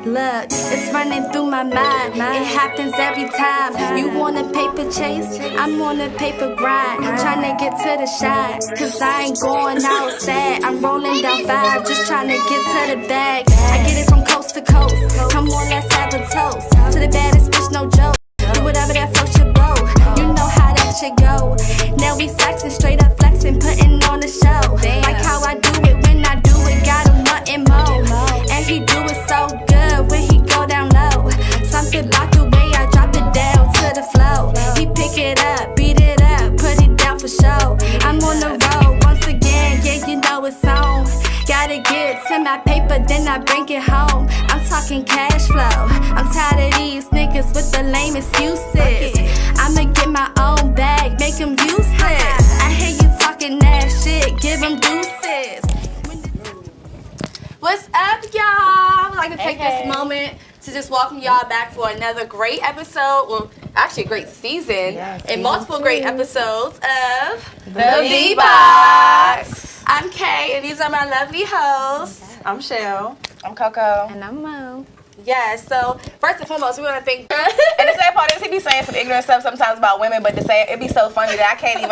Look, it's running through my mind. It happens every time. You want a paper chase? I'm on a paper grind. Tryna get to the shine. Cause I ain't going outside. I'm rolling down 5, just tryna get to the bag. I get it from coast to coast. Come on, let's have a toast. To the baddest bitch, no joke. Do whatever that floats your boat. You know how that shit go. Now we flexing, straight up flexing, putting on the show. Like how I do it when I do it, got him wanting more. And he do it so good when he go down low. Something about the way I drop it down to the flow. He pick it up, beat it up, put it down for show. I'm on the road once again, yeah, you know it's on. Gotta get to my paper, then I bring it home. I'm talking cash flow. I'm tired of these niggas with the lame excuses. I'ma get my own bag, make them useless. I hear you talking that shit, give them deuces. What's up, y'all? I'd like to take this moment to just welcome y'all back for another great episode. Well, actually a great season. And multiple great episodes of The V-Box. I'm Kay, and these are my lovely hosts. I'm Shell. I'm Coco. And I'm Mo. Yeah, so first and foremost, we want to thank. And the sad part is he be saying some ignorant stuff sometimes about women, but to say it be so funny that I can't even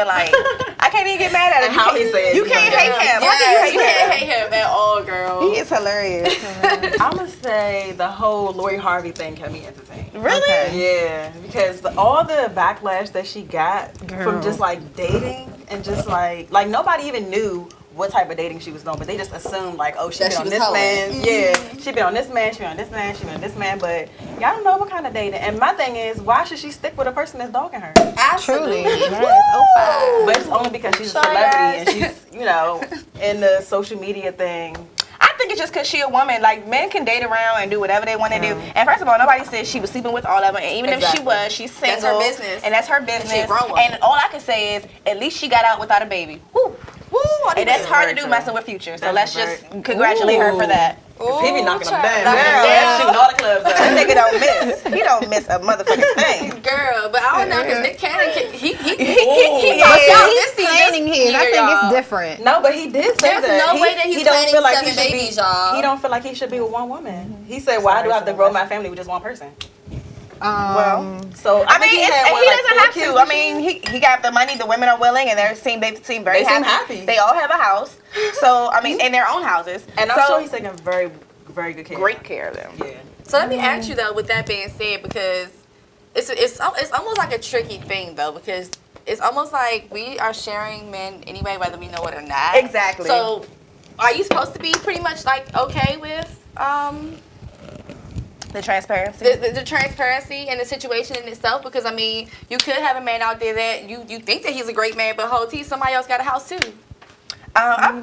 get mad at him. How he said you can't hate him. Yes, you can't hate him at all, girl. He is hilarious. I'm gonna say the whole Lori Harvey thing kept me entertained. Really? Okay. Yeah, because all the backlash that she got from just like dating and just like nobody even knew what type of dating she was doing, but they just assumed like, oh, she been on this man. Yeah, she been on this man, she been on this man, she been on this man, but y'all don't know what kind of dating. And my thing is, why should she stick with a person that's dogging her? Absolutely. Yes. But it's only because she's a celebrity and she's, in the social media thing. I think it's just because she a woman. Like, men can date around and do whatever they want to do. And first of all, nobody said she was sleeping with all of them. And even if she was, she's single. That's her business. And that's her business. She a grown woman. And all I can say is, at least she got out without a baby. Woo. Woo. And that's hard to do messing with Future. So let's just congratulate her for that. He be knocking them down. Girl. Shooting all the clubs up. That nigga don't miss. He don't miss a motherfucking thing. Girl, but I don't know, because Nick Cannon, he's planning his. I think it's different. No, but he did say There's that. no way that he's don't planning feel like 7 he should babies, be, y'all. He don't feel like he should be with one woman. He said, why do I have to grow my family with just one person? So I mean, he he doesn't have kids to. I mean, he got the money. The women are willing, and they seem very happy. They all have a house. So I mean, in their own houses. And I'm sure he's taking very, very good care. Great care of them. Yeah. So let me ask you though, with that being said, because it's almost like a tricky thing though, because it's almost like we are sharing men anyway, whether we know it or not. Exactly. So are you supposed to be pretty much like okay with The transparency. the transparency and the situation in itself? Because I mean, you could have a man out there that you think that he's a great man, but whole T, somebody else got a house too. I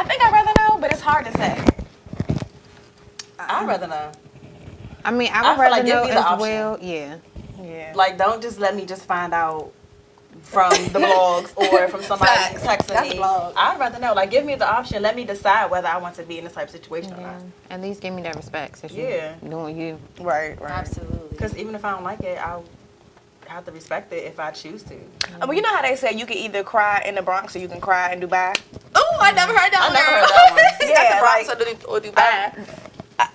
think I'd rather know, but it's hard to say. I'd rather know. I mean, I I would feel rather like give know me the as option. well. Yeah. Yeah. Like, don't just let me just find out from the blogs or from somebody texting That's me. blogs. I'd rather know. Like, give me the option. Let me decide whether I want to be in this type of situation or not. At least give me that respect since Yeah. you're doing you. Right. Absolutely. Because even if I don't like it, I'll have to respect it if I choose to. I mean, you know how they say you can either cry in the Bronx or you can cry in Dubai. Oh, I never heard that I one. never girl. heard that one. Yeah, Yeah, the Bronx or Dubai.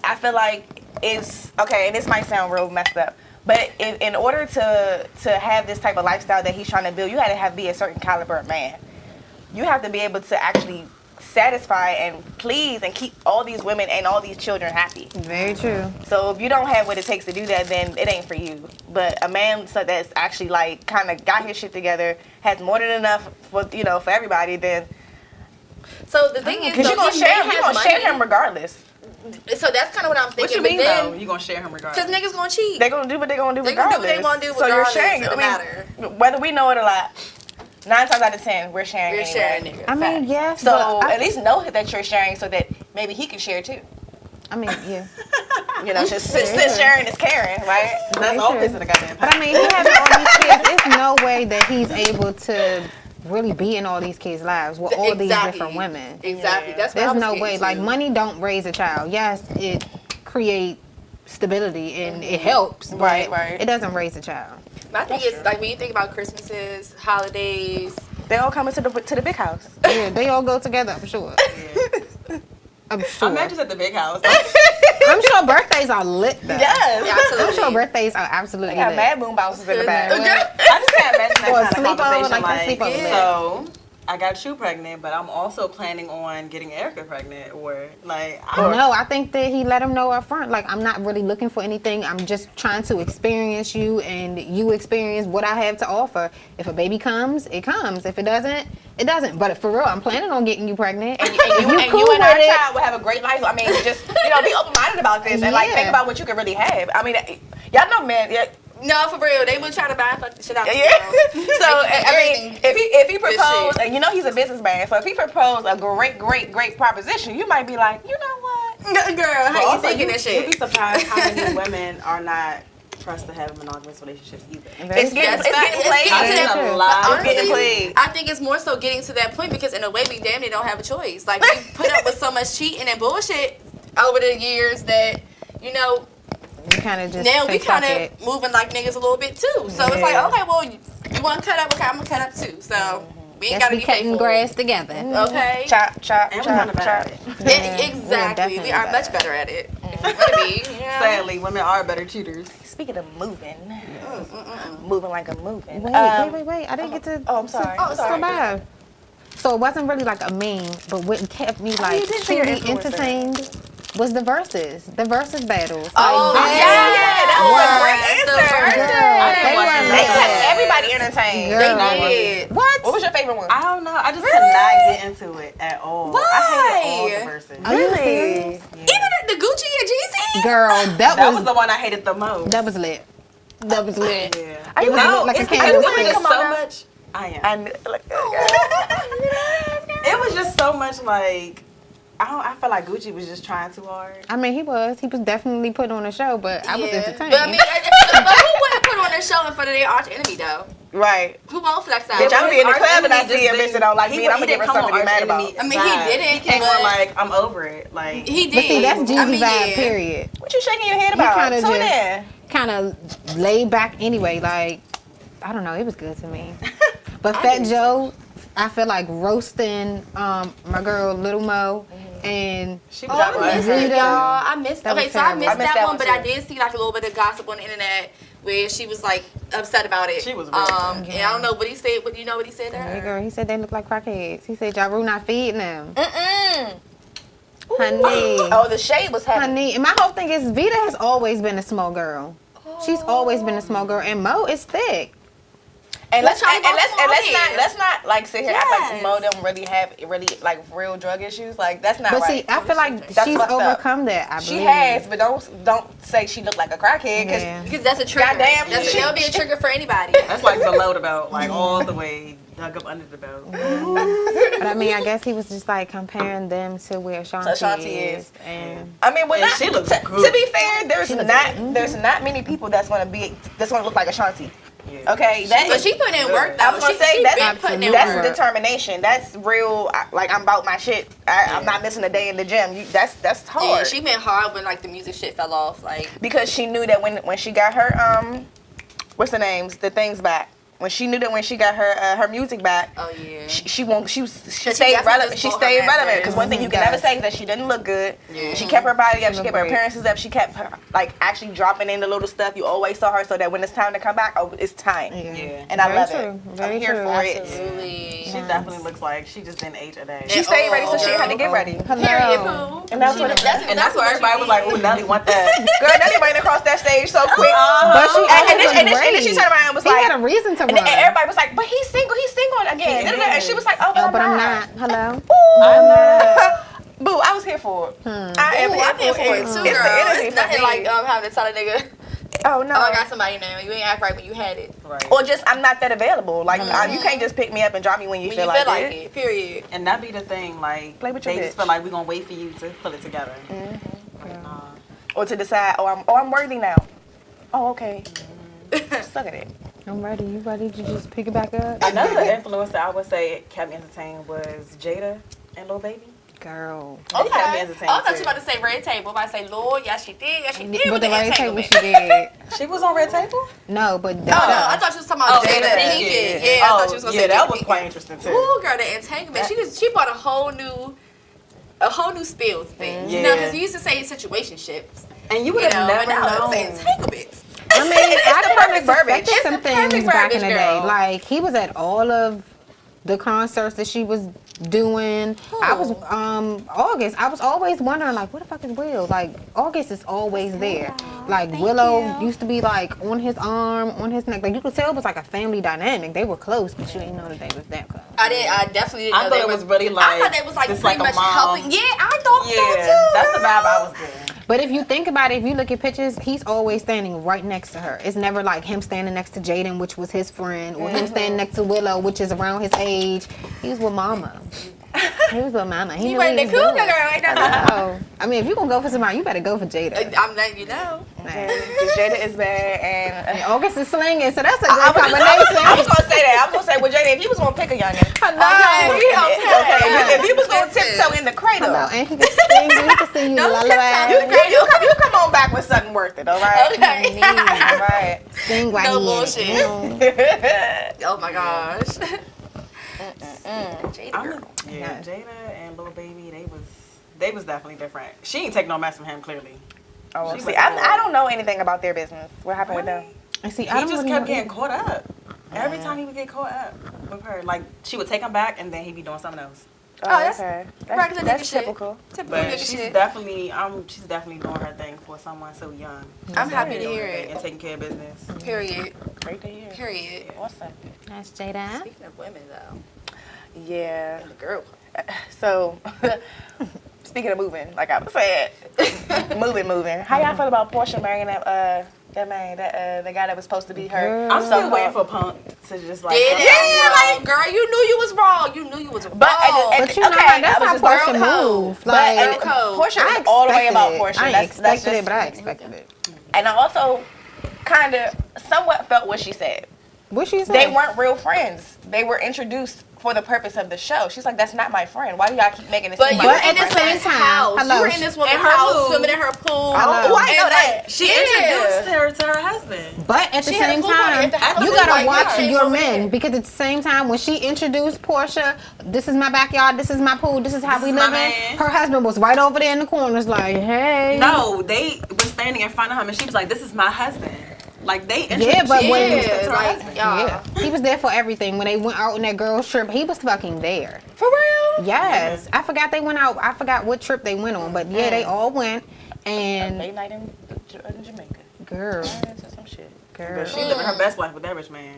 I feel like it's okay, and this might sound real messed up, but in order to have this type of lifestyle that he's trying to build, you got to be a certain caliber of man. You have to be able to actually satisfy and please and keep all these women and all these children happy. Very true. So if you don't have what it takes to do that, then it ain't for you. But a man that's actually like kind of got his shit together, has more than enough for everybody, then So the thing is, because you're gonna share him regardless. So that's kind of what I'm thinking. What you mean, though? You gonna share him regardless? Because niggas gonna cheat. They're gonna do what they're gonna do They gonna do regardless. what they gonna do So you're regardless. sharing. It don't matter. Whether we know it or not, 9 times out of 10, we're sharing. We're anyway. sharing niggas. I mean, yes. So but at least know that you're sharing, so that maybe he can share too. I mean, yeah. Since sharing is caring, right? That's all this in the goddamn But I mean, he having all these kids. There's no way that he's able to really be in all these kids' lives with all these different women. Exactly. Yeah. That's what There's I was no getting way. to. Like, money don't raise a child. Yes, it creates stability and it helps, but Right. it doesn't raise a child. My thing is, like, when you think about Christmases, holidays, They all coming to the big house. Yeah, they all go together, I'm sure. I'm sure. I'm not just at the big house. I'm sure birthdays are lit though. Yes. I'm sure birthdays are absolutely They got lit. mad boom bounces in the back. I just can't imagine Or that kind of sleepover, conversation. like a sleepover. So I got you pregnant, but I'm also planning on getting Erica pregnant, or like. No, I think that he let him know up front. Like, I'm not really looking for anything. I'm just trying to experience you, and you experience what I have to offer. If a baby comes, it comes. If it doesn't, it doesn't. But for real, I'm planning on getting you pregnant. And you and our child will have a great life. I mean, just be open-minded about this and like think about what you can really have. I mean, y'all know, man. Yeah. No, for real. They would try to buy fuck the shit out. Yeah. So I mean, if he proposed, and he's a businessman, so if he proposed a great proposition, you might be like, you know what, girl, how you thinking that shit? You'd be surprised how many women are not trust to have monogamous relationships either. It's getting played. I think it's more so getting to that point because in a way we damn near don't have a choice. Like we put up with so much cheating and bullshit over the years that You kind of just now we kind of moving like niggas a little bit too. So it's like, okay, well, you want to cut up? Okay, I'm gonna cut up too. So we ain't gotta be cutting grass together. Okay. Chop. And we're kind of better at it. Exactly. We are much better at it. Sadly, women are better cheaters. Speaking of moving, moving like I'm moving. Wait. I didn't get to. Oh, I'm sorry. So bad. So it wasn't really like a meme, but what kept me like truly entertained was the verses battles. Oh, like, that was a great answer. They kept everybody entertained. Girl. They did. What was your favorite one? I don't know. I just could not get into it at all. Why? I hated all the verses. Really? Even the Gucci and Jeezy? Girl, That was the one I hated the most. That was lit. That was lit. Yeah. It was lit like a candle It was stick. just so much. I am. It was just so much like. I feel like Gucci was just trying too hard. I mean, he was definitely putting on a show, but I was entertained. But I mean, but who wouldn't put on a show in front of their arch enemy though? Right. Who won't flex out? Bitch, I'm be in the club and I enemy see a just bitch that don't like me and I'm gonna give her something to be mad about. I mean, he didn't. He came on like, I'm over it. Like He did. But see, that's Jeezy vibe, yeah. period. What you shaking your head about? He Tune in. kind of laid back anyway. Like, I don't know, it was good to me. But Fat Joe, I feel like roasting my girl Little Mo. And she Oh, I missed it, y'all. I missed. That Okay, was so I terrible. missed I missed that that one, one but I too. did see like a little bit of gossip on the internet where she was like upset about it. She was really and I don't know what he said. But you know what he said to Hey, her? girl, he said they look like crackheads. He said Ja Rule not feeding them. Mm-mm. Honey. Oh, the shade was heavy. Honey. And my whole thing is Vita has always been a small girl. She's always been a small girl. And Mo is thick. And let's trying to go small here. let's not like sit here and act like Yes. Mo them really have like real drug issues. Like that's not But right. see, I feel like That's she's fucked up. overcome that, I believe. She has, but don't say she looked like a crackhead because Yeah. Because that's a trigger. Goddamn, That'll yeah. be a trigger for anybody. That's like below the belt, like all the way dug up under the belt. But I mean, I guess he was just like comparing them to where Shanti is. And I mean, And she looks to good. be fair, there's not many people that's gonna look like Ashanti. Yeah. Okay, But she put in work though. I was gonna say she that's been putting in that's work. determination. That's real. Like I'm about my shit. I'm not missing a day in the gym. That's hard. Yeah, she been hard when like the music shit fell off. Like Because she knew that when she got her what's the names, the things back. When she knew that when she got her music back, oh yeah. she stayed definitely relevant. just She bought stayed her relevant masters. because one thing you can never say is that she didn't look good. Yeah. She kept her body up. She kept her great. appearances up. She kept her, like actually dropping in the little stuff. You always saw her so that when it's time to come back, oh, it's time. Yeah. And I Very love true. it. Very I'm here true. for it. Absolutely. She definitely looks like she just didn't age a day. She stayed ready, so she had to get ready. Period, Hello. poo. And that's what And that's where everybody was like, "Ooh, Nelly want that." girl, Nelly ran across that stage so quick. But she And always then was she great. turned around and was He like, had a reason to and run. everybody was like, but he's single again. And she was like, oh, Oh, but I'm not. Hello. Ooh. Boo, I was here for it. I am Ooh, I'm here for it too, It's the girl. energy It's for nothing me. like having to tell a nigga, Oh, no. oh, I got somebody now. You ain't act right when you had it. Right. Or just, I'm not that available. Like, you can't just pick me up and drop me when you When feel you like feel like it. it. Period. And that be the thing, like Play with your they just bitch. feel like we're gonna wait for you to pull it together. Like, nah. Or to decide, I'm worthy now. Oh, okay. Suck at it. I'm ready. You ready to just pick it back up? Another influencer I would say kept me entertained was Jada and Lil Baby. Girl. They kept me Okay. entertained I thought you too. were about to say red table. I'm about to say, Lord, yes she did. Yes she did. But with the the right table entanglement. she did. She was on Red Table? No, but the Oh, I thought you was talking about Jada Pinkett. Yeah, I thought you was gonna say that Jada was Pinkett. quite interesting too. Ooh, girl, the entanglement. She bought a whole new a whole new spills thing. You Yeah. know, because you used to say situationships. And you would You have know, never but now known. it's entanglements. I mean, I kind of verbiage. suspected It's some the perfect things back in verbiage, the day. girl. Like, he was at all of the concerts that she was doing. I was August. I was always wondering, like, where the fuck is Will? Like, August is always there. Like, Willow used to be like on his arm, on his neck. Like, you could tell it was like a family dynamic. They were close, but you didn't know that they was that close. I definitely didn't I know thought they it was really like I thought they was like just pretty like a much mom. helping. Yeah, I thought so Yeah, too. that's the vibe I was getting. But if you think about it, if you look at pictures, he's always standing right next to her. It's never like him standing next to Jaden, which was his friend, or him standing next to Willow, which is around his age. He was with Mama. He was with Mama. He You knew what ready he to was cool doing. the girl? Ain't that Oh, I mean, if you're gonna go for somebody, you better go for Jada. I'm letting you know. Because Jada is bad, and And August is slinging, so that's a good I combination. was gonna say that. I was gonna say, well, Jada, if he was gonna pick a youngin, Okay. if he was gonna tiptoe in the cradle, Hello, and he can sing. He can sing you No lullaby. you come on back with something worth it, all right? Okay. All right. Sing while No he in bullshit. it. Oh my gosh. Jada I'm girl. yeah, Jada and Lil Baby, they was definitely different. She ain't take no mess from him, clearly. Oh, She see, was I don't know anything about their business. What happened with them? And see, He I don't just really kept know getting caught up. Every time he would get caught up with her, like she would take him back and then he'd be doing something else. Oh, that's okay. regular That's nigga shit. typical. Typical But nigga she's shit. definitely doing her thing for someone so young. I'm happy to Doing hear her thing it. and taking care of business. Period. Great to hear. Period. Awesome. That's Jada. Speaking of women though, Yeah. and the girl. So, speaking of moving, like I was saying, moving. How y'all feel about Portia marrying that man, the guy that was supposed to be her? I'm still waiting for Punk to just like. Yeah, like girl, you knew you was wrong. You knew you was wrong. But But you know, okay, that's I was how just Portia girl code. move. But Like, Portia I was all the way expected about it. Portia. I That's expected just, it, but I expected it. and I also kind of somewhat felt what she said. What she said? They weren't real friends. They were introduced for the purpose of the show. She's like, that's not my friend. Why do y'all keep making it But seem you like were in my this friend? woman's house. Hello. You were in this woman's In her house, pool. swimming in her pool. Hello. Oh, I know And, that. She Yeah. introduced her to her husband. But at the She had a same pool party time, at the house. you Oh gotta my watch God. your men, because at the same time, when she introduced Portia, this is my backyard, this is my pool, this is how we is my living. man. Her husband was right over there in the corners, like, hey. No, they were standing in front of him and she was like, "This is my husband." Like they introduced, Yeah, but she when- introduced him to her like, husband. Yeah, he was there for everything. When they went out on that girls trip, he was fucking there. For real? Yes, I forgot they went out. I forgot what trip they went on, but yeah, they all went. And Late night in Jamaica. girl, Into some shit. girl, But she living her best life with that rich man.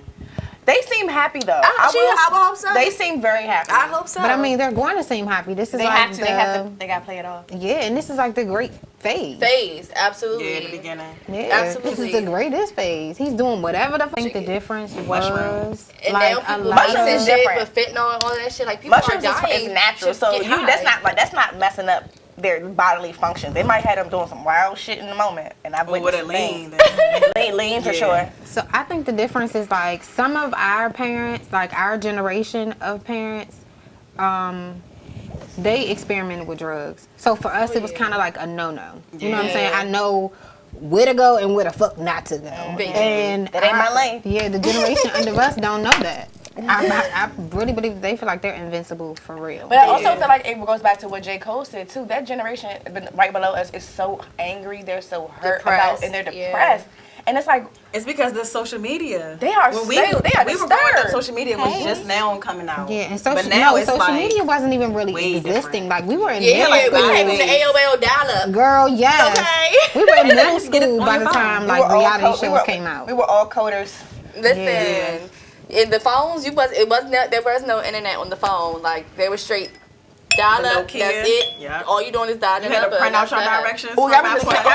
They seem happy though. I would hope so. They seem very happy. I hope so. but I mean, they're going to seem happy. This is they like have to. the, They got to play it off. yeah, and this is like the great phase. phase, absolutely. Yeah, in the beginning. Yeah, Absolutely. this is the greatest phase. He's doing whatever the. I think the difference was Mushrooms. And like now a people lot Mushrooms mixing is of. shit different. with fentanyl and all that shit. Like people Mushrooms are dying. is natural, Just so get you high. that's not messing up their bodily functions. They might have them doing some wild shit in the moment, and I've But with witnessed a some lean. things. lean for Yeah. sure. So I think the difference is like some of our parents, like our generation of parents, they experimented with drugs. So for us, it was kind of like a no-no. You know what I'm saying? I know where to go and where the fuck not to go. And That ain't my lane. Yeah, the generation under us don't know that. I really believe they feel like they're invincible for real. But I also feel like it goes back to what J. Cole said too. That generation right below us is so angry. They're so hurt Depressed, about, and they're yeah. depressed. And it's like It's because there's social media. They are When they are we were growing up, disturbed. social media was just now coming out. Yeah, and But now it's social like media wasn't even really way existing. different. Like we were in Yeah, middle like school. we came from the AOL dial-up. Girl, yes. Okay. We were in middle Get it school on by your the phone. time We like were all reality we shows were- came out. We were all coders. Listen, in the phones, there was no internet on the phone. Like they were straight dial The up. Nokia. That's it. Yeah. All you doing is dialing You had up. to print out your that's that. directions. Oh, from y'all remember Apple.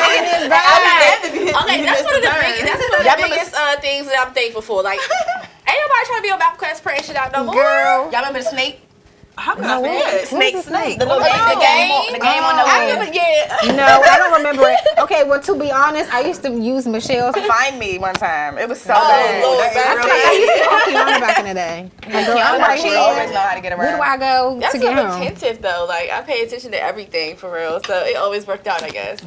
Taking it back. Okay, that's one of the biggest. That's one of the Y'all remember biggest things that I'm thankful for. Like, ain't nobody trying to be on MapQuest printing shit out no more. Girl. Y'all remember the snake? How could I forget? Snake. The little Oh, game. the game? The game on the I web. remember, yeah. No, I don't remember it. Okay, well, to be honest, I used to use Michelle's. Find me one time. It was so Oh, bad. Lord, That is that's real right. I used to call Kiana back in the day. Like, girl, I'm right She always here. know how to get Where around. do I go That's to so get home? attentive though. Like I pay attention to everything for real, so it always worked out, I guess.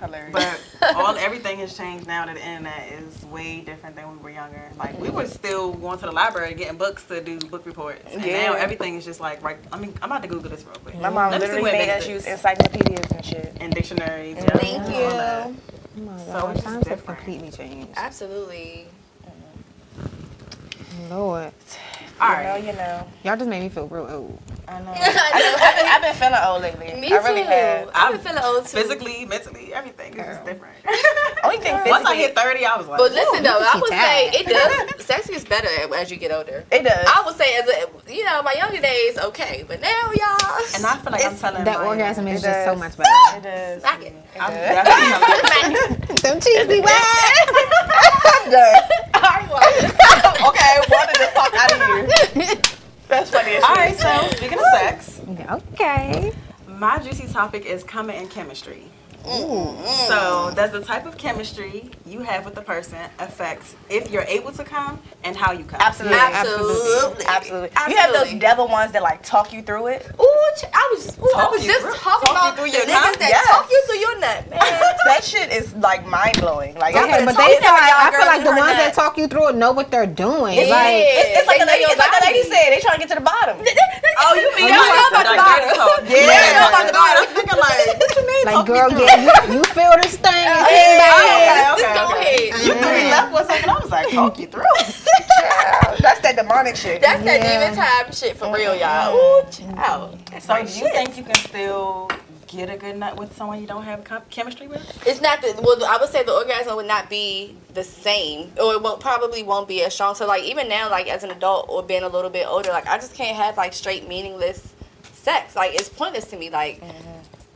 Hilarious. But everything has changed now that the internet is way different than when we were younger. Like we were still going to the library getting books to do book reports, and now everything is just like right. I mean, I'm about to Google this real quick. My mom literally made us use encyclopedias and shit. And dictionaries. Thank you. Oh my So God, it's just times have different. completely changed. Absolutely. Lord. All right. You know. Y'all just made me feel real old. I know. I've been feeling old lately. Me I really too. have. I've been feeling old too. Physically, mentally, everything is just different. Only thing physically. Once I hit 30, I was like, But listen though, I would say tired. it does. Sex is better as you get older. It does. I would say my younger days, okay, but now y'all. and I feel like I'm telling That my- orgasm is It just so does. much better. It does. Smack it. I'm definitely telling Them cheeks be wet. I'm done. Alright, Okay, wanted the fuck out of here. That's funny as shit. All right, so speaking of sex, Okay. my juicy topic is coming in chemistry. So, does the type of chemistry you have with the person affect if you're able to come and how you come? Absolutely. Absolutely. Absolutely. You have those devil ones that like talk you through it. I was just Talk you talking through about the your niggas nut? that Yes. talk you through your nut, man. That shit is like mind blowing. Like Okay, but I feel like the ones that talk you through it know what they're doing. Yeah. Like, it's like They the lady, know your it's like the lady body. said. They trying to get to the bottom. Oh, you mean You know about the bottom. Yeah. You know about the bottom. I'm thinking like, what you mean? like talk me girl, through yeah, you feel this thing. It's hitting back. Just go ahead. You threw me left for a second. I was like, talk you through. Yeah, that's that demonic shit. That's that Yeah. demon time shit for real, y'all. Ooh, child. So, do you think you can still get a good nut with someone you don't have chemistry with? It's not I would say the orgasm would not be the same, or it probably won't be as strong. So like even now, like as an adult or being a little bit older, like I just can't have like straight meaningless sex. Like it's pointless to me. Like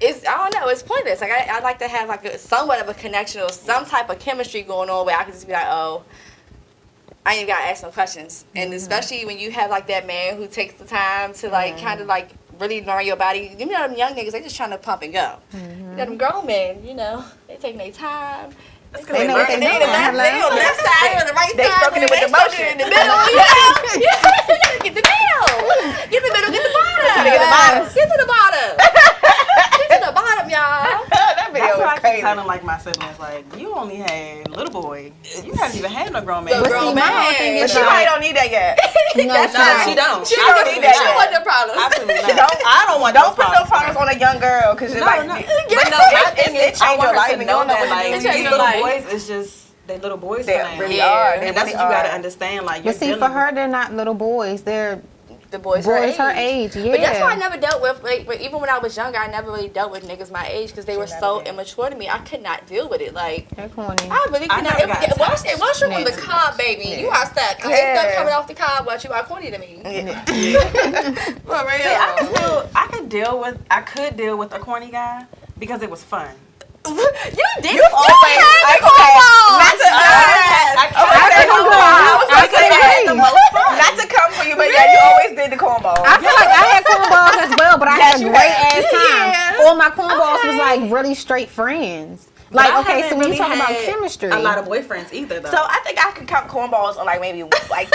it's I don't know, it's pointless. Like I like to have like somewhat of a connection or some type of chemistry going on where I can just be like, oh, I ain't gotta ask no questions. And especially when you have like that man who takes the time to like kind of like really learn your body. You know them young niggas, they just trying to pump and go. You know them grown men, they taking their time. They know what they They doing. on the left side, on the right They side. stroking it with the motion. In the middle, you gotta get the middle. Get the middle, get the bottom. Get the bottom. Get to the bottom. Get to the bottom, y'all. That video That's what I was keep crazy. telling like my siblings, like you only had little boy. You haven't even had no grown man. The But grown see, my whole thing man. But is she probably like, don't need that yet. no, She don't. She don't need that She yet. want the problem. Absolutely Don't. not. I don't want Don't those put no problems on a young girl because it's No, like. no. But no, my thing it is, I changed want your her life to and you know don't know that what like you It do. changed these your little life. boys is just they little boys They playing. really Yeah. are. And that's what you gotta understand. Like, you're but see, for dealing her, they're not little boys. They're The boys her her age. Yeah. But that's why I never dealt with, like, even when I was younger, I never really dealt with niggas my age because they were so immature to me. I could not deal with it. Like, They're corny. I really could not. never got Once you're on the Yeah. cob, baby, you are stuck. It's Yeah. stuff coming off the cob, but you are corny to me. For real. See, I could deal with a corny guy because it was fun. You did. You always like okay. Not to not to come for you, but yeah, you always did the cornball. I feel like I had cornballs as well, but I Yes, had a you great had. ass time. All my cornballs was like really straight friends. Like, I okay, haven't so when you really talk about had chemistry, a lot of boyfriends either though. So I think I could count cornballs on like maybe like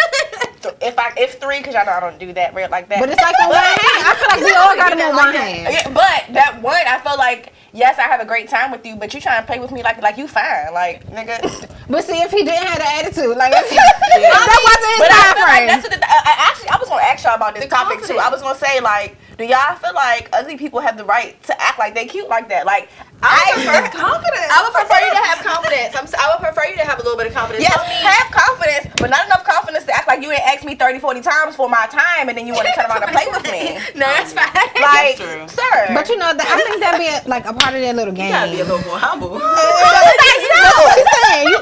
if three, because y'all know I don't do that real like that. but it's like on one hand. I feel like we all got them on one hand. Yeah, but that one, I feel like yes, I have a great time with you, but you trying to play with me like you fine, like nigga. But see, if he didn't have the attitude, like that wasn't his But I time feel like frame. that's what I was gonna ask y'all about this topic too. I was gonna say like, do y'all feel like ugly people have the right to act like they cute like that? Like I prefer confidence. I would prefer you to have confidence. I would prefer you to have a little bit of confidence. Yes, Tell me- have confidence, but not enough confidence to act like you ain't asked me 30, 40 times for my time and then you want to turn around and play with me. No, that's fine. Like, true. sir. But you know, I think that'd be a part of their little game. you gotta be a little more humble. That's what she's saying. You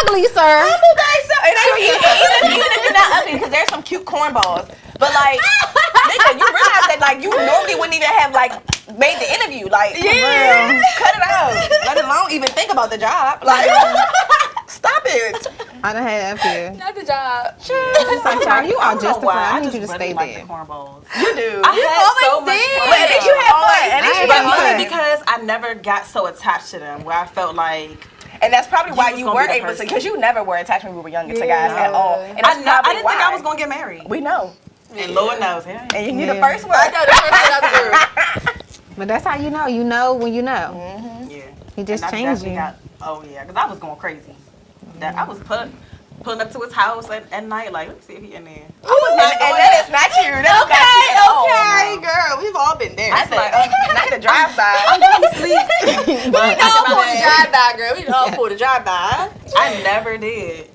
ugly, sir. Even if you're not ugly, because there's some cute cornballs. But like, nigga, you realize that like you normally wouldn't even have like made the interview. Like, for real. Cut it out. Let alone even think about the job. Like, stop it. I done had that fear. Not the job. It's like, child, you are I don't know why. justified. I need just you to really stay like there. the cornballs. You do. I had so much did. fun. But at least you had fun. At least you I had had fun. Only because I never got so attached to them where I felt like And that's probably why was you gonna weren't be the able to, person. because you never were attached when we were younger to guys at all. And I that's know I probably didn't think I why. was gonna get married. We know. And Lord knows, yeah. And you the Yeah. first one. I know the first one. But that's how you know. You know when you know. Yeah. He just And I changed definitely you. oh yeah, because I was going crazy. That I was pulling up to his house at night, like, let me see if he in there. And that is not you. That's not you at all. Okay, girl, we've all been there. That's like, not the drive-by. I'm going to sleep. We all pulled the drive-by, girl. We all pulled the drive-by. I never did.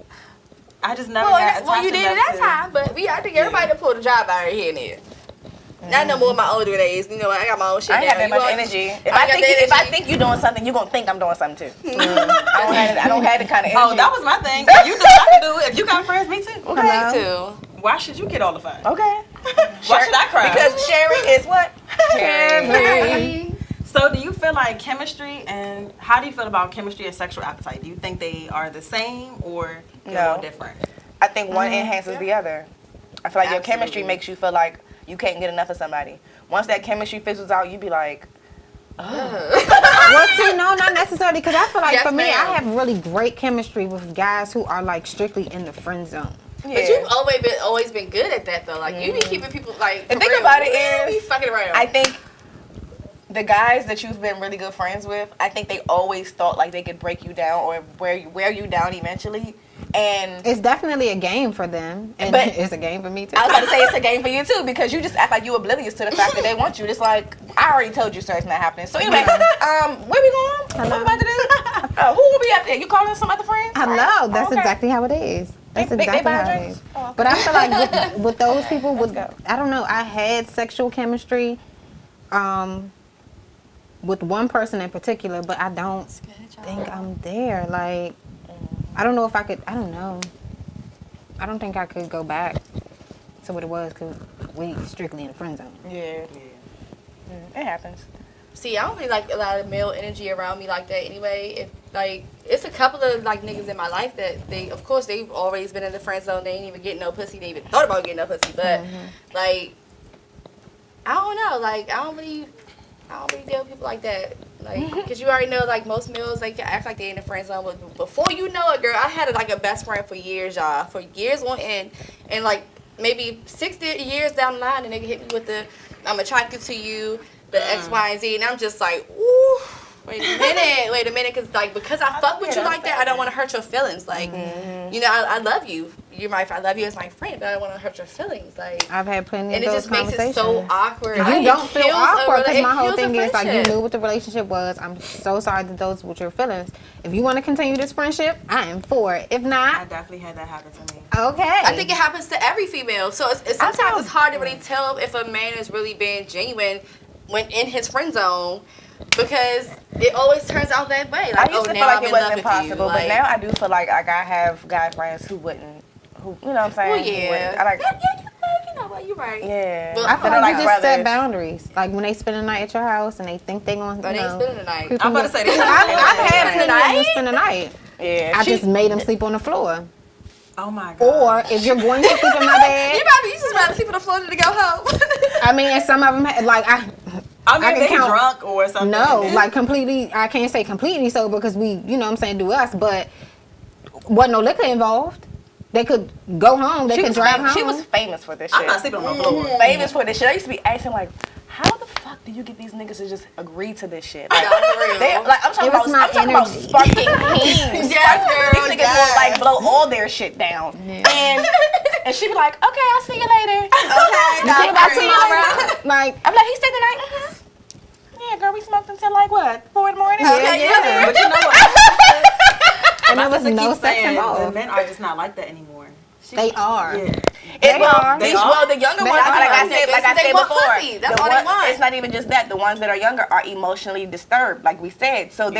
I just never got attached you did it enough that time, but I think everybody done pulled the drive-by right here and there. Not no more in my older days. You know, I got my own shit I ain't now. got that much energy. If I think you're doing something, you're gonna think I'm doing something too. I don't have the kind of energy. Oh, that was my thing. If you do, I can do it. If you got friends, me too. Okay, too. Why should you get all the fun? Okay. Why should I cry? Because sharing is what? So do you feel like chemistry, and how do you feel about chemistry and sexual appetite? Do you think they are the same or they're a little different? I think one enhances the other. I feel like your chemistry Absolutely. makes you feel like you can't get enough of somebody. Once that chemistry fizzles out, you be like, Well, see, no, not necessarily, because I feel like Yes, for me, ma'am. I have really great chemistry with guys who are like strictly in the friend zone. yeah. But you've always been good at that though. Like you be keeping people like. The for thing real. about it You is, be fucking around. I think the guys that you've been really good friends with, I think they always thought like they could break you down or wear you down eventually. And It's definitely a game for them, and But- it's a game for me too. I was about to say it's a game for you too because you just act like you oblivious to the fact that they want you. It's like I already told you, sir, it's not happening. So anyway, where we going? What we about to do? Who will be out there? You calling some other friends? Hello, that's Okay. exactly how it is. That's They exactly buy how it drinks? is. Oh, okay. But I feel like with those people, go. I don't know, I had sexual chemistry with one person in particular, but I don't think I'm there. Like, I don't know if I could, I don't know. I don't think I could go back to what it was because we strictly in the friend zone. Yeah. It happens. See, I don't really like a lot of male energy around me like that anyway. If like, it's a couple of like niggas in my life that of course, they've always been in the friend zone. They ain't even getting no pussy. They even thought about getting no pussy. But like, I don't know. Like, I don't really deal with people like that. Like, cause you already know, like most males, like act like they in the friend zone. But before you know it, girl, I had like a best friend for years, y'all, for years on end, and like maybe 60 years down the line, the nigga hit me with the, I'm attracted to you, the X, Y, and Z, and I'm just like, ooh, wait a minute, cause like because I fuck with you like that, I don't want to hurt your feelings. Like, you know, I love you. I love you as my friend, but I don't want to hurt your feelings. Like, I've had plenty and of it those just makes conversations. it so awkward. You It don't feel kills a awkward because rela- my it whole kills a thing is like you friendship. knew what the relationship was. I'm so sorry that those were your feelings. If you want to continue this friendship, I am for it. If I not, definitely had that happen to me. okay. I think it happens to every female. So sometimes it's hard to really tell if a man is really being genuine when in his friend zone because it always turns out that way. Like, I used to feel now like I'm it in was love with impossible, you. but Like, now I do feel like I have guy friends who wouldn't, you know what I'm saying? well, Who yeah. wouldn't. I like, you know what? You're right. yeah. Well, I feel They're like you just set brothers. boundaries. Like when they spend the night at your house and they think they going to, But they ain't spending the night. creep I'm in about to your- say, I've had Spend the plenty of them night? spend the night. Yeah. I just made them sleep on the floor. oh my god. Or if you're going to sleep in my bed, You just rather sleep on the floor than to go home. I mean, and some of them, like I mean, I can they count- drunk or something. no, like completely, I can't say completely sober because we, you know what I'm saying, do us, but wasn't no liquor involved. They could go home, they could drive home. She was famous for this shit. I'm not sleeping on the floor. Famous for this shit. I used to be asking like, how the fuck do you get these niggas to just agree to this shit? Like, Nah, for real. I'm talking It was my about energy. sparking heat. Yes, girl, These niggas will like blow all their shit down. And she be like, okay, I'll see you later. Okay, I'll see you later. Like, I'm like, he stayed the night? Yeah, girl, we smoked until like what? 4 in the morning? Okay, yeah. But you know what? and there was My sister no keeps sex saying the involved. men are just not like that anymore. They are. Yeah. They are. The younger They ones, are. like I said They want before, pussy. That's the all they want. It's not even just that. The ones that are younger are emotionally disturbed, like we said. So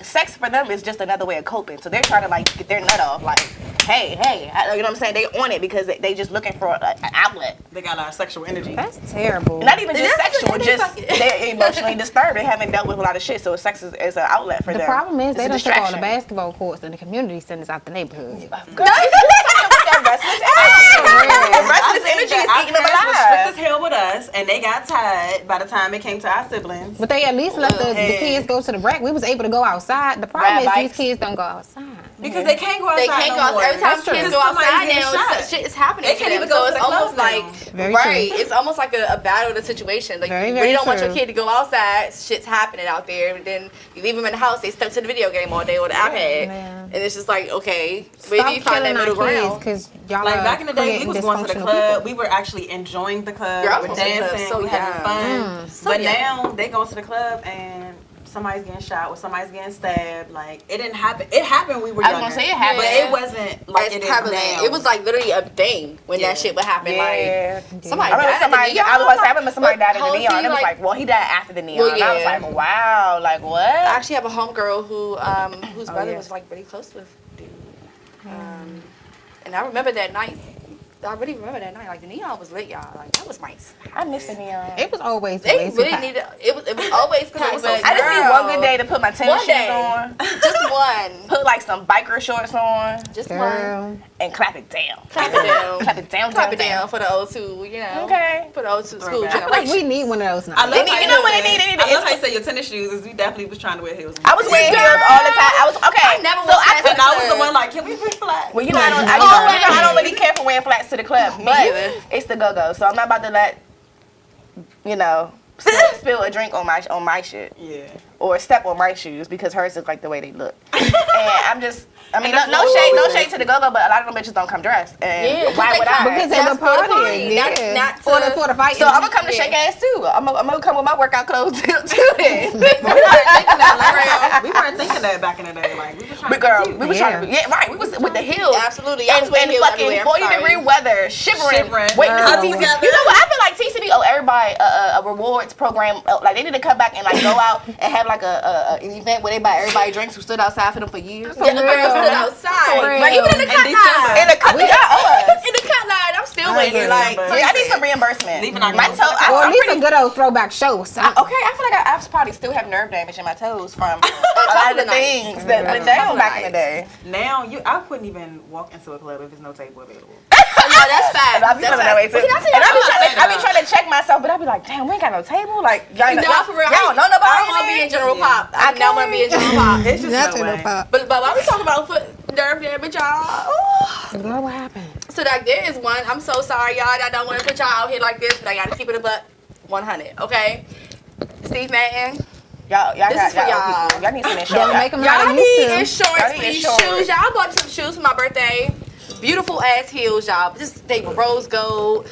sex for them is just another way of coping. So they're trying to like get their nut off, like, hey, you know what I'm saying? They on it because they just looking for an outlet. They got a lot of sexual energy. That's terrible. Not even just That's sexual, what just they fucking- they're emotionally disturbed. They haven't dealt with a lot of shit, so sex is an outlet for The them. problem is It's they a don't take all the distraction. basketball courts and the community centers out the neighborhood. Girl, you talking with that restless energy. The restless energy is Our eating them parents was strict alive. as hell with us, and they got tired by the time it came to our siblings. But they at least let the Hey. kids go to the rec. We was able to go outside. The problem Ride is bikes. these kids don't go outside. Because they can't go outside They can't no go more. outside. Every time That's true. kids go Somebody's outside getting now, shot. shit is happening They to can't them. even go So to it's the almost club now. like Very right. true. It's almost like a battle of the situation. Like Very, you very really don't want your true. kid to go outside. Shit's happening out there. But then you leave them in the house. They stuck to the video game all day or the iPad, Yeah. and it's just like okay, where Stop do you find that killing our middle ground? kids, 'cause y'all Like are back in the day, we creating was going to the dysfunctional club. people. We were actually enjoying the club. Girl, I We was were going to the club dancing. so We having young. fun. So But young. now they go to the club and somebody's getting shot or somebody's getting stabbed. Like it didn't happen. It happened when we were I was younger. gonna say it happened. but it wasn't like As it is prevalent. now. It was like literally a thing when Yeah. that shit would happen. Yeah. Like somebody I remember died somebody. at the I was gonna say, I remember somebody But died at the how neon. he, It was like, well, he died after the neon. Well, And I was yeah. like, wow, like what? I actually have a homegirl who whose brother yeah. was like really close with dude. And I remember that night. I really remember that night. Like the neon was lit, y'all. Like that was nice. I miss the neon. It was always They way too really packed. needed. It was always packed. was so but I just need one girl, good day to put my tennis One shoes day. on, Just one. put like some biker shorts on, Just one. Girl. and clap it down. Clap it down. Clap it down. Clap it down for the old two. You know. Okay. For the old two school Throwback. I feel like generation. we need one of those now. I love how You know what they need? They need I love to- how you say your tennis shoes. Is we definitely was trying to wear heels. I was wearing heels all the time. I was okay. I never so wore I flats could And I was the one like, can we wear flat? Well, you know, I don't really care for wearing flats to the club, but either. it's the go-go. So I'm not about to let, you know, spill a drink on my shit Yeah. or step on my shoes because hers look like the way they look. And I'm just, I mean, And no that's shade, what no shade to the go-go, but a lot of them bitches don't come dressed. And Yeah, why would I? Because That's of the for the party, party, yeah. not for to- the fight. So I'm gonna come to Yeah. shake ass too. I'm gonna come with my workout clothes too. Then. We weren't thinking that back in the day. Like we were trying But girl, to we was trying to, yeah, right. We was with the heels. Absolutely. I And, was wearing and heels fucking everywhere. 40-degree weather, shivering. Shivering. Waiting to Girl. see TCB. You know what? I feel like TCB owe everybody a rewards program. Like they need to come back and like go out and have like an event where they buy everybody drinks who stood outside for them for years. Yeah, the girls stood outside. For Like real. even in the cut December. line. In the country, In the cut line, I'm still waiting. Like, remember. I need some reimbursement. Leaving our My girls. toe. or at I'm least pretty, a good old throwback show or something. okay, I feel like I probably still have nerve damage in my toes from a lot of the things that went down back in the day. Now I couldn't even walk into a club if there's no table available. no, that's fact. I be feeling that way too. And I be trying to check myself, but I be like, damn, we ain't got no table. Like, y'all No, for real. y'all don't know nobody. I don't want to be in general pop. I do not want to be in general pop. It's just That's no in the way. pop. But while we talking about foot nerve damage, y'all. Ooh. Girl, what happened? So like there is one. I'm so sorry, y'all. I don't want to put y'all out here like this, but I gotta keep it a buck 100. Okay. Steve Madden. Y'all This is for y'all. Y'all need some insurance. Don't make them Y'all like need you to. insurance Y'all for need these insurance. shoes. Y'all bought some shoes for my birthday. Beautiful ass heels, y'all. Just they were rose gold.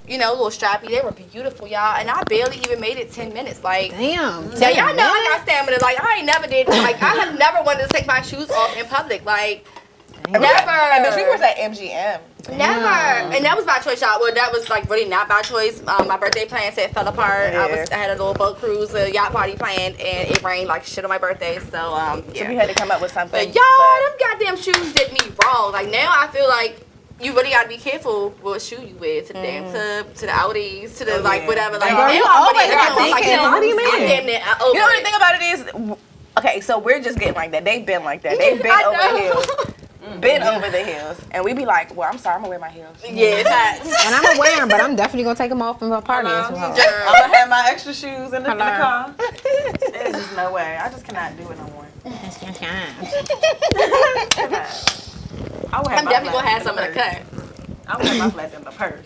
You know, a little strappy. They were beautiful, y'all. And I barely even made it 10 minutes. Like, Damn. now y'all know I got stamina. Like, I ain't never did. Like, I have never wanted to take my shoes off in public. Like, And bitch, we never. was at MGM. Never. And that was by choice, y'all. Well, that was like really not by choice. My birthday plans had fell apart. Yeah. I had a little boat cruise, a yacht party planned, and it rained like shit on my birthday. So, So we yeah. had to come up with something. But y'all, them goddamn shoes did me wrong. Like, now I feel like you really gotta be careful what shoe you wear to the damn club, to the Outies, to the like yeah. whatever. Like, Girl, now you I'm always really- gotta I'm be like, careful. damn, What do you I'm mean? damn near over You know what the it. thing about it is? Okay, so we're just getting like that. They've been like that. They've been I over the know. hills. Been over the hills. And we be like, well, I'm sorry, I'm gonna wear my heels. Yeah, facts. And I'm gonna wear them, but I'm definitely gonna take them off in my party. Girl. I'm gonna have my extra shoes in the car. There's just no way. I just cannot do it no more. I would have I'm my definitely gonna flats have some in the purse. cut. I would have my flats in the purse,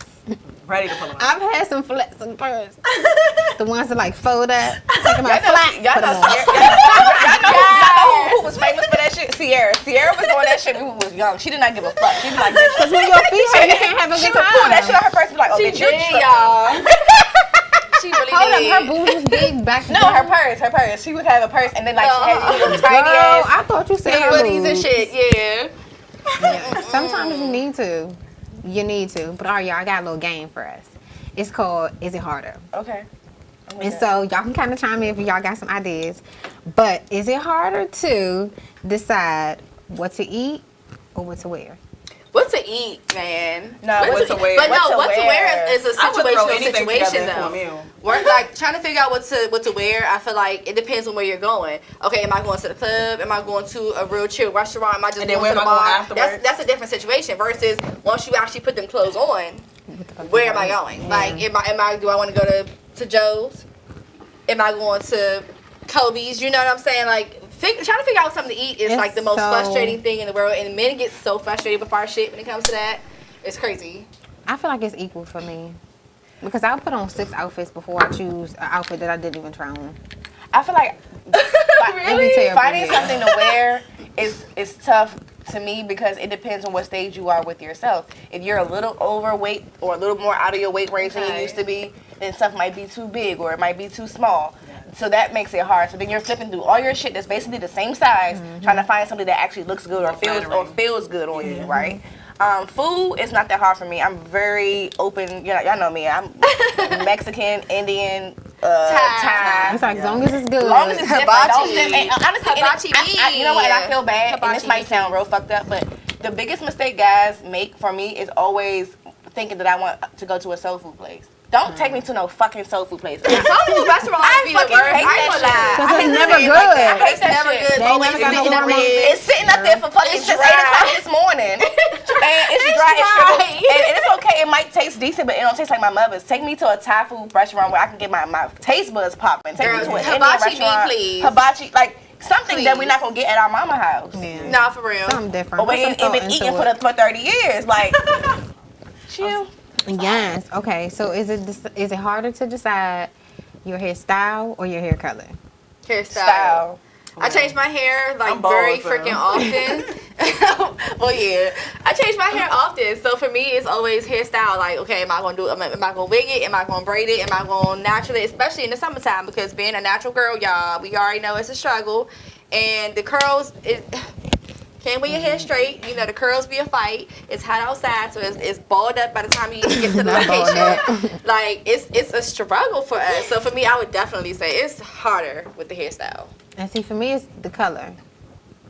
ready to pull them out. I've had some flats in purse. The ones that like fold up, take my Y'all flat, know, put them on. y'all know who was famous for that shit? Sierra. Sierra was doing that shit when we was young. She did not give a fuck. She be like, bitch, Cause when your feet hurt, you can't have a she good would pull that shit time. out her purse and be like, oh, She bitch, you're did, tripping. y'all. She really Hold up, did. her boobs was big back. No, her purse. She would have a purse and then like she had these little tiny Girl, ass. I thought you said Big her hoodies and boobs. shit, yeah. Yeah. Sometimes you need to. You need to. But all right, y'all, I got a little game for us. It's called Is It Harder? Okay. And so y'all can kind of chime in if y'all got some ideas. But is it harder to decide what to eat or what to wear? What to eat, man? No, what to wear. But no, What what to to wear wear. is a I would throw situational anything situation together for a though. meal. We're like trying to figure out what to wear. I feel like it depends on where you're going. Okay, am I going to the club? Am I going to a real chill restaurant? Am I just And then going where to the am I going bar? afterwards? That's a different situation versus once you actually put them clothes on. Where am I going? Like, do I want to go to Joe's? Am I going to Kobe's? You know what I'm saying? Like, trying to figure out something to eat is It's like the most so- frustrating thing in the world. And men get so frustrated with our shit when it comes to that. It's crazy. I feel like it's equal for me. Because I'll put on 6 outfits before I choose an outfit that I didn't even try on. I feel like Really? finding something to wear is tough to me because it depends on what stage you are with yourself. If you're a little overweight or a little more out of your weight range than you used to be, then stuff might be too big or it might be too small. So that makes it hard. So then you're flipping through all your shit that's basically the same size, trying to find something that actually looks good or feels good on you, right? Food is not that hard for me. I'm very open. Y'all know me. I'm Mexican, Indian, Thai. It's like as long as it's good. As long as it's different. Hibachi. And honestly, Hibachi you know what? And I feel bad. And this Hibachi might sound real fucked up, but the biggest mistake guys make for me is always thinking that I want to go to a soul food place. Don't take me to no fucking soul food place. Soul food restaurants be the fucking worst. hate I ain't that gonna lie. Because I it's hate never to say it good. like that. I hate It's that never shit. good. They Always never got no sitting in the hormones. red. It's sitting up there for fucking since 8 o'clock this morning. And it's dry as sugar. And it's okay, it might taste decent, but it don't taste like my mother's. Take me to a Thai food restaurant where I can get my taste buds popping. Take me to an Indian hibachi me, restaurant. please. Hibachi, like something that Please. we're not gonna get at our mama house. Yeah. Nah, for real. Something different. But we Put ain't some been thought eating into for 30 years. Like, chill. Yes. Okay. So is it harder to decide your hairstyle or your hair color? Hairstyle. Style. I change my hair like I'm bald, very so. freaking often. Well, yeah, I change my hair often. So for me, it's always hairstyle. Like, okay, am I gonna wig it? Am I gonna braid it? Am I gonna natural it? Especially in the summertime, because being a natural girl, y'all, we already know it's a struggle. And the curls, can't wear your hair straight. You know, the curls be a fight. It's hot outside, so it's balled up by the time you get to the Not balled location. Like, it's a struggle for us. So for me, I would definitely say it's harder with the hairstyle. And see, for me, it's the color.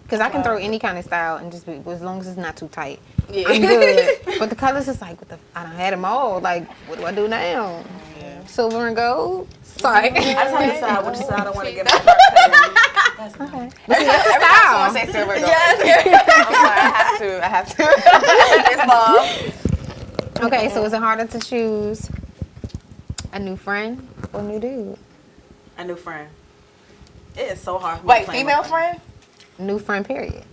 Because I can throw any kind of style and just be, as long as it's not too tight. Yeah. I'm good. But the colors is like, I done had them all. Like, what do I do now? Silver and gold? Sorry. I just have to decide which side I want to get my part cut in. Okay. Every time someone say silver, go. I have to. It's mom. Okay, so is it harder to choose a new friend or a new dude? A new friend. It is so hard. For me Wait, to plan female with them. friend? New friend, period.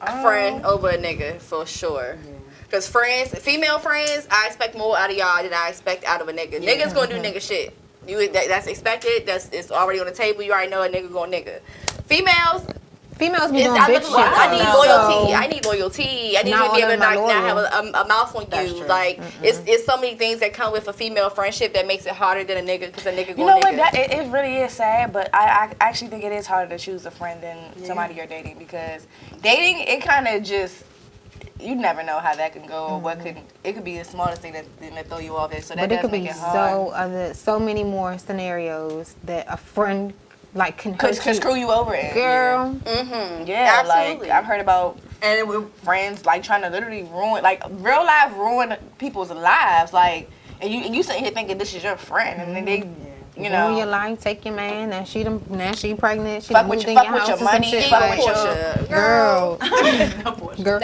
A friend over a nigga for sure. Cause female friends, I expect more out of y'all than I expect out of a nigga. Niggas gonna do nigga shit. That's expected. It's already on the table. You already know a nigga going nigga. Females, Females be doing I bitch look shit. I need though. loyalty. So- I need loyalty. I need Not to be all able of to them not are have a mouth on That's you. true. Like it's so many things that come with a female friendship that makes it harder than a nigga because a nigga You going know nigga. what? It really is sad, but I actually think it is harder to choose a friend than somebody you're dating because dating, it kind of just, you never know how that can go or what could, it could be the smallest thing that throw you off there. So that But it does could make be it hard. so many more scenarios that a friend like can Could hurt you. screw you over in. Girl, Yeah, Absolutely. like I've heard about And it would, friends like trying to literally ruin, like real life ruin people's lives, like, and you sitting here thinking this is your friend, and then they, you know, ruin your life, take your man, now she pregnant, she Fuck done with moved your- in fuck your with house your or some money, shit fuck like, with your- Portia. girl, girl.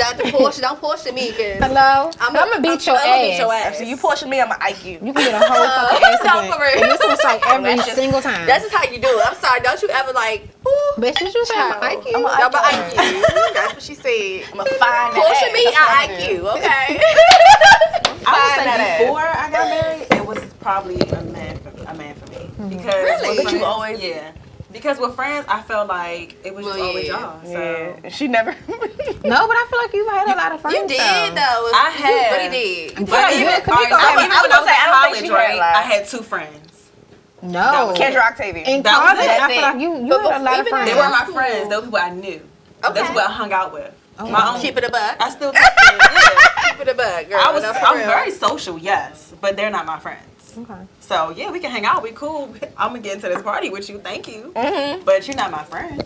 Not the Porsche. Don't Porsche me because Hello, I'm gonna beat your ass. so you pushing me, I'ma IQ. You can get a whole fucking No, accident. for real. And this was like every That's just- single time. That's just how you do it. I'm sorry. Don't you ever like, ooh, Bitch, did you say I'm child. an IQ? I'm a I'm IQ. IQ. That's what she said. I'ma find that Porsche ass. me, That's what I I'ma do. IQ. Okay. I Find would that say ass. before I got married, it was probably a man for me. Because Really? with But you friends- always- yeah. Because with friends, I felt like it was just Well, always yeah. y'all. So. Yeah, she never. No, but I feel like you've had a lot of friends. You did though. I You had. really did. But Yeah, even, you- alright, Kamiko so had- even I was when I gonna was say, I in don't think college, she had a right, lot. I had 2 friends. No. Kendra Octavia. In That was college, it. I That's feel it. like you But had a lot of even friends. They were my friends. They were people I knew. Okay. That's who I hung out with. Okay. My own. Keep it a buck. I still keep it. Yeah. Keep it a buck, girl. I'm for real. very social, yes, but they're not my friends. Okay. So yeah, we can hang out. We cool. I'm gonna get into this party with you. Thank you. Mm-hmm. But you're not my friend.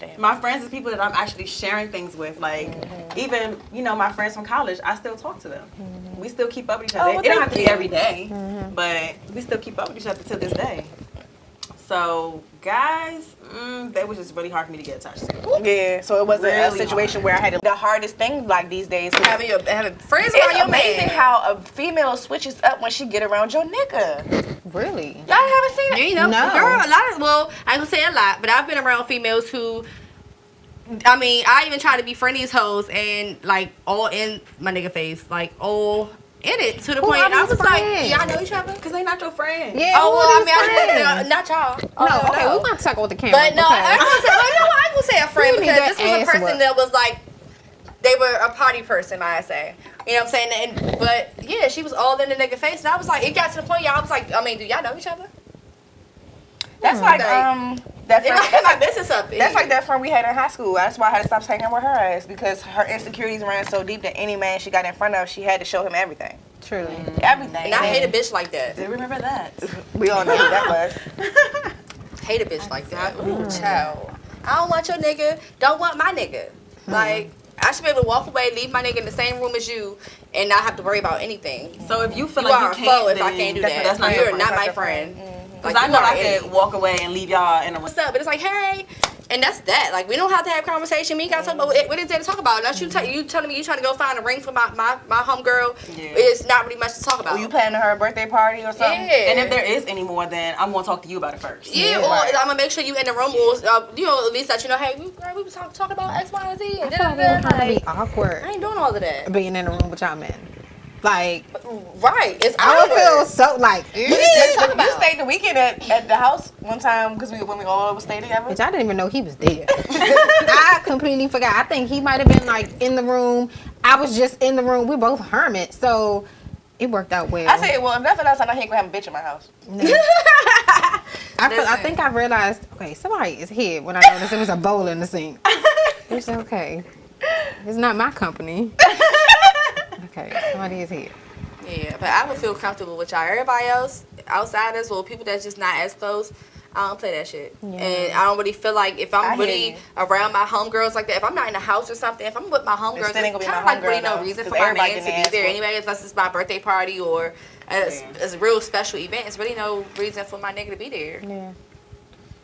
Damn. My friends is people that I'm actually sharing things with. Like even my friends from college, I still talk to them. We still keep up with each other. well, It don't thank have to be you. every day, but we still keep up with each other to this day. So guys, that was just really hard for me to get attached to. Yeah, so it was a Really situation where I had the hardest thing like these days. 'cause Having friends around It's your amazing man. how a female switches up when she get around your nigga. Really? Y'all haven't seen it? You know, No. girl, I ain't gonna say a lot, but I've been around females who I mean, I even try to befriend these hoes and like all in my nigga face, like all in it to the Who point are I these was like, friends? y'all know each other? Cause they not your friend. Yeah. Oh who well, are I these mean, friends? not y'all. No, okay, no. we're gonna talk with the camera. But no, I ain't gonna say a friend We need because that this was a ass person whoop. that was like, they were a party person, might I say. You know what I'm saying? And, but yeah, she was all in the nigga face, and I was like, it got to the point, y'all was like, I mean, do y'all know each other? That's like that It friend. might have my business up. That's like that friend we had in high school. That's why I had to stop hanging with her ass because her insecurities ran so deep that any man she got in front of, she had to show him everything. Truly. Everything. And I hate a bitch like that. Do remember that? We all know who that was. Hate a bitch like that. Ooh, child. I don't want your nigga. Don't want my nigga. Like, I should be able to walk away, leave my nigga in the same room as you, and not have to worry about anything. So if you feel You like are you a can't, foe if I then can't do that's that. not You're your not friend. my friend. Cause Like, I you know are I an could enemy. walk away and leave y'all in a. What's up? But it's like, hey, and that's that. Like, we don't have to have conversation. We ain't got to talk about what is there to talk about. Unless you telling me you trying to go find a ring for my homegirl. Yeah. It's not really much to talk about. Were you planning her birthday party or something? Yeah. And if there is any more, then I'm gonna talk to you about it first. Yeah, or I'm gonna make sure you in the room, or you know, at least that you know, hey, we was talking about X, Y, and Z. I And feel like it would kind of be I awkward ain't doing all of that. being in the room with y'all men. Like, Right? It's I would feel awkward. so like, You You stayed the weekend at the house one time because when we all stayed together. bitch, I didn't even know he was there. I completely forgot. I think he might have been like in the room. I was just in the room. We both hermits, so it worked out well. I said, well, if nothing else, I know he ain't gonna have a bitch in my house. I think I realized, okay, somebody is here when I noticed there was a bowl in the sink. It's okay. It's not my company. Okay, somebody is here. Yeah, but I would feel comfortable with y'all. Everybody else, outsiders or people that's just not as close, I don't play that shit. Yeah. And I don't really feel like if I I'm hear really you. around my homegirls like that, if I'm not in the house or something, if I'm with my homegirls, still ain't it's gonna be kind of my like really homegirl, no though, reason for 'cause my everybody man to getting be asked there for. anyway, unless it's my birthday party or it's a real special event. It's really no reason for my nigga to be there. Yeah.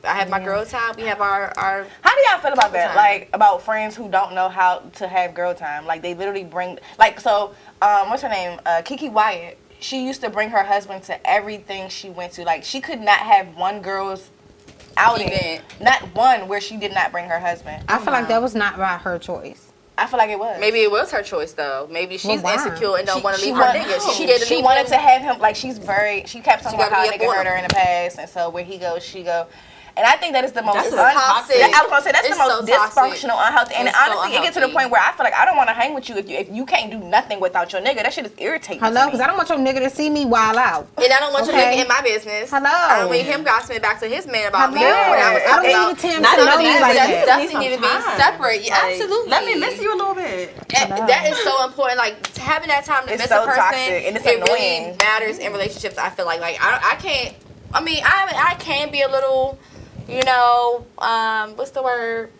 I have my girl time. We have our How do y'all feel about that? Time. Like about friends who don't know how to have girl time. Like they literally bring like so. What's her name? Kiki Wyatt. She used to bring her husband to everything she went to. Like she could not have one girl's outing, Event. not one where she did not bring her husband. I feel like that was not by her choice. I feel like it was. maybe it was her choice though. Maybe she's why? insecure and don't She- want to she leave her want- nigga. She, scared to she leave wanted him. to have him like she kept talking She about how a gotta be nigga up on hurt her him. in the past, and so where he goes, she go. And I think that is the most That's toxic. I was gonna say that's It's the most so toxic. dysfunctional, unhealthy. And It's so honestly, it gets to the unhealthy. point where I feel like I don't want to hang with you if you can't do nothing without your nigga. That shit is irritating. Hello, to because me. I don't want your nigga to see me while out. And I don't want your Okay. nigga in my business. Hello. I don't want him gossiping back to his man about me. Hello. When I was I don't talking need about Tim Not to know even me that, like but that that. stuff need to be separate. Yeah, absolutely. Let me miss you a little bit. And that is so important. Like having that time to It's miss so a person, toxic, and it's it annoying. really matters in relationships. I feel like I can't. I mean, I can be a little, you know, what's the word?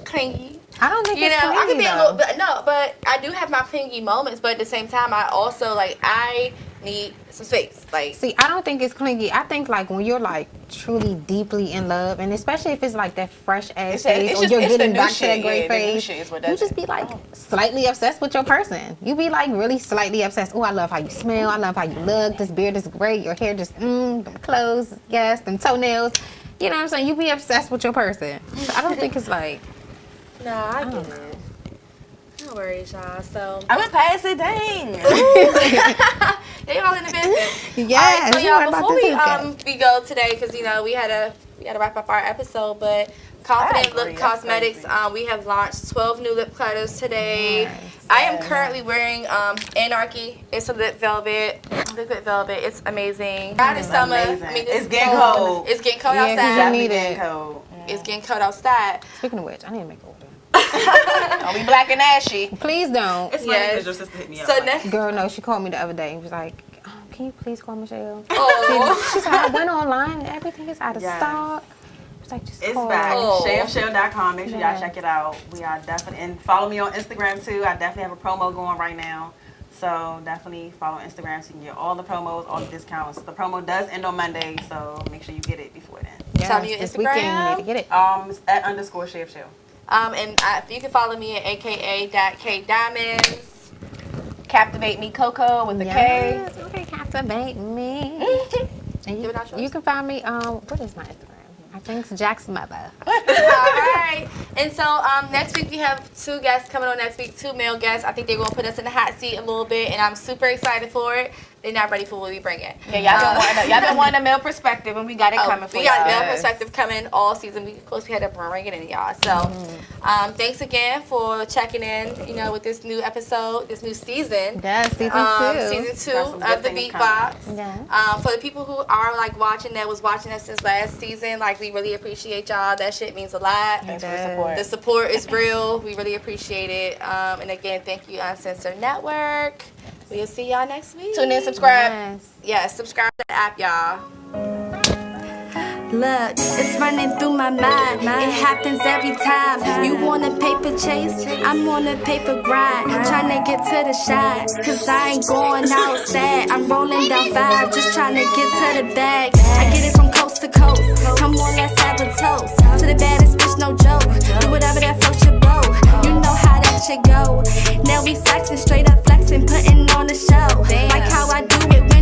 Clingy. I don't think You it's know, I clingy, can be a though. little, but I do have my clingy moments. But at the same time, I also like I need some space. Like See, I don't think it's clingy. I think like when you're like truly deeply in love, and especially if it's like that fresh ass phase, or you're it's the getting new back to shit, that great yeah, the new phase, shit is what you does just it. be like slightly obsessed with your person. You be like really slightly obsessed. Oh, I love how you smell. I love how you look. This beard is great. Your hair just them clothes, yes, them toenails. You know what I'm saying? You be obsessed with your person. So I don't think it's like. no, I get it. No worries, y'all. So I'm gonna pass it, dang. they all in the business. Yes, All right, so you y'all, right about before the we go today, because you know we had to wrap up our episode, but Confident agree, Lip that's Cosmetics, crazy. we have launched 12 new lip colors today. Nice. I am currently wearing Anarchy. It's a liquid velvet. It's amazing. God is summer. amazing. I mean, It's getting cold. It's getting cold Yeah, 'cause you outside. need Definitely it. cold. It's getting cold outside. Speaking of which, I need to make order. Don't be black and ashy. Please don't. It's funny Yes. because your sister hit me up. So like, next, Girl, no, she called me the other day and was like, can you please call Michelle? oh, She said, I went online and everything is out of Yes. stock. I was like, just It's call. back. Oh. ShaveShell.com. Make sure Yeah. y'all check it out. We are definitely, and follow me on Instagram too. I definitely have a promo going right now. So definitely follow Instagram so you can get all the promos, all the discounts. The promo does end on Monday, so make sure you get it before then. Yes, Tell me your this weekend you Instagram. need to get it. It's at _ShaveShell. and you can follow me at aka.kdiamonds. Captivate me, Coco with the K. Yes, okay, captivate me. And Give it out yours. you can find me, what is my Instagram? I I think it's Jack's mother. All right. And so next week we have 2 guests coming on next week, 2 male guests. I think they're going to put us in the hot seat a little bit, and I'm super excited for it. They're not ready for what we bring in. Yeah, y'all been wanting a male perspective, and we got it coming for y'all. We got male perspective coming all season. Of course, we had to bring it in, y'all. So thanks again for checking in, with this new episode, this new season. Yeah, season 2. Season 2 of the Beatbox. Yeah. For the people who are watching that was watching us since last season, we really appreciate y'all. That shit means a lot. Thanks for the support. The support is real. We really appreciate it. And again, thank you, Uncensored Network. We'll see y'all next week. Tune in, subscribe. Yes, subscribe to the app, y'all. Look, it's running through my mind. It happens every time. You want a paper chase? I'm on a paper grind. Trying to get to the shine. Cause I ain't going outside. I'm rolling down 5, just trying to get to the bag. I get it from coast to coast. Come on, let's have a toast. To the baddest bitch, no joke. Do whatever that floats your boat. You know how that shit go. Now we sexing, straight up flexing, putting on the show. Like how I do it when